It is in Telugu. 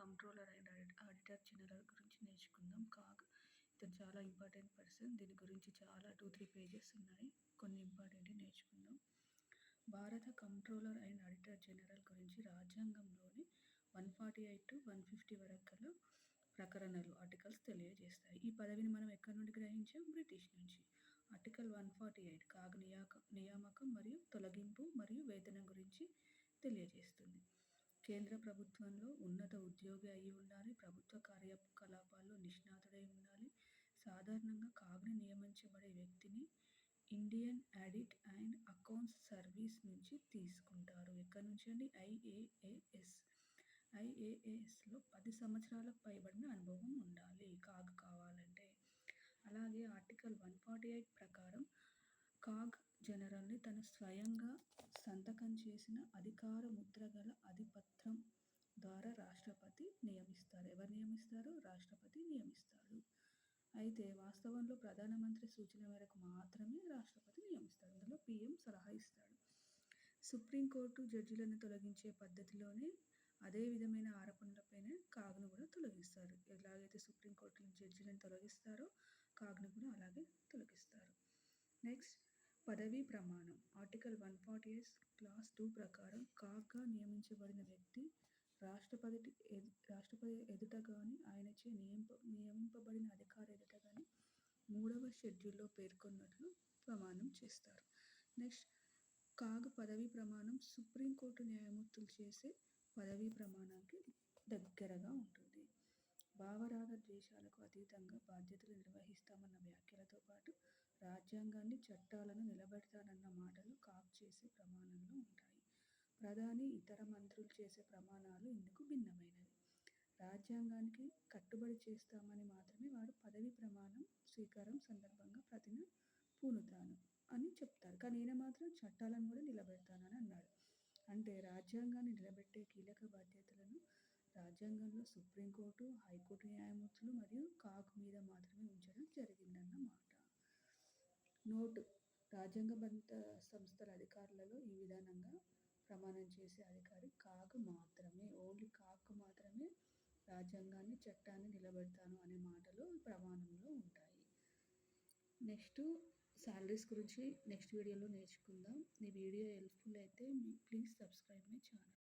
కంట్రోలర్ అండ్ ఆడిటర్ జనరల్ గురించి నేర్చుకుందాం. కాగ్ ఇతను చాలా ఇంపార్టెంట్ పర్సన్. దీని గురించి చాలా 2-3 పేజెస్ ఉన్నాయి. కొన్ని ఇంపార్టెంట్ నేర్చుకుందాం. భారత కంట్రోలర్ అండ్ ఆడిటర్ జనరల్ గురించి రాజ్యాంగంలోని 148 to 150 వరకు గల ప్రకరణలు ఆర్టికల్స్ తెలియజేస్తాయి. ఈ పదవిని మనం ఎక్కడి నుండి గ్రహించాం? బ్రిటిష్ నుంచి. ఆర్టికల్ 148 కాగ్ నియామకం మరియు తొలగింపు మరియు వేతనం గురించి తెలియజేస్తుంది. కేంద్ర ప్రభుత్వంలో ఉన్నత ఉద్యోగి అయి ఉండాలి. ప్రభుత్వ కార్యకలాపాల్లో నిష్ణాతుడై ఉండాలి. సాధారణంగా కాగ్ని నియమించబడే వ్యక్తిని Indian audit and accounts service నుంచి తీసుకుంటారు. ఎక్కడి నుంచి అండి? IAAS. IAASలో 10 సంవత్సరాలకు పైబడిన అనుభవం ఉండాలి కాగ్ కావాలంటే. అలాగే ఆర్టికల్ 148 ప్రకారం కాగ్ జనరల్ని తను స్వయంగా సంతకం చేసిన అధికార ముద్ర గల అధిపత్రం ద్వారా రాష్ట్రపతి నియమిస్తారు. ఎవరు నియమిస్తారు? రాష్ట్రపతి నియమిస్తాడు. అయితే వాస్తవంలో ప్రధానమంత్రి సూచన మేరకు మాత్రమే రాష్ట్రపతి నియమిస్తాడు. అందులో PM సలహా ఇస్తాడు. సుప్రీంకోర్టు జడ్జిలను తొలగించే పద్ధతిలోనే అదే విధమైన ఆరోపణలపైన కాగ్ను కూడా తొలగిస్తారు. ఎలాగైతే సుప్రీంకోర్టు జడ్జిలను తొలగిస్తారో కాగ్ను కూడా అలాగే తొలగిస్తారు. నెక్స్ట్, పదవీ ప్రమాణం. ఆర్టికల్ 148 క్లాస్ 2 ప్రకారం కాగ్గా నియమించబడిన వ్యక్తి రాష్ట్రపతి ఎదుట కానీ ఆయనచే నియమింపబడిన అధికారి ఎదుట కానీ 3వ షెడ్యూల్లో పేర్కొన్నట్లు ప్రమాణం చేస్తారు. నెక్స్ట్, కాగ్ పదవీ ప్రమాణం సుప్రీంకోర్టు న్యాయమూర్తులు చేసే పదవీ ప్రమాణానికి దగ్గరగా ఉంటుంది. భావరాగ ద్వేషాలకు అతీతంగా బాధ్యతలు నిర్వహిస్తామన్న వ్యాఖ్యలతో పాటు రాజ్యాంగాన్ని, చట్టాలను నిలబెడతానన్న మాటలు కాగ్ చేసే ప్రమాణంలో ఉంటాయి. ప్రధాని, ఇతర మంత్రులు చేసే ప్రమాణాలు ఇందుకు భిన్నమైనవి. రాజ్యాంగానికి కట్టుబడి చేస్తామని మాత్రమే వారు పదవీ ప్రమాణం స్వీకారం సందర్భంగా ప్రతిజ్ఞ పూనుతాను అని చెప్తారు. కానీ ఈయన మాత్రం చట్టాలను కూడా నిలబెడతానని అన్నాడు. అంటే రాజ్యాంగాన్ని నిలబెట్టే కీలక బాధ్యతలను రాజ్యాంగంలో సుప్రీంకోర్టు, హైకోర్టు న్యాయమూర్తులు మరియు కాగ్ మీద మాత్రమే ఉంచడం జరిగిందన్నమాట. నోటు: రాజ్యాంగబద్ధ సంస్థల అధికారులలో ఈ విధానంగా ప్రమాణం చేసే అధికారి కాగ్ మాత్రమే. ఓన్లీ కాగ్ మాత్రమే రాజ్యాంగాన్ని, చట్టాన్ని నిలబెడతాను అనే మాటలు ప్రమాణంలో ఉంటాయి. నెక్స్ట్, శాలరీస్ గురించి నెక్స్ట్ వీడియోలో నేర్చుకుందాం. ఈ వీడియో హెల్ప్ఫుల్ అయితే ప్లీజ్ సబ్స్క్రైబ్ మై ఛానల్.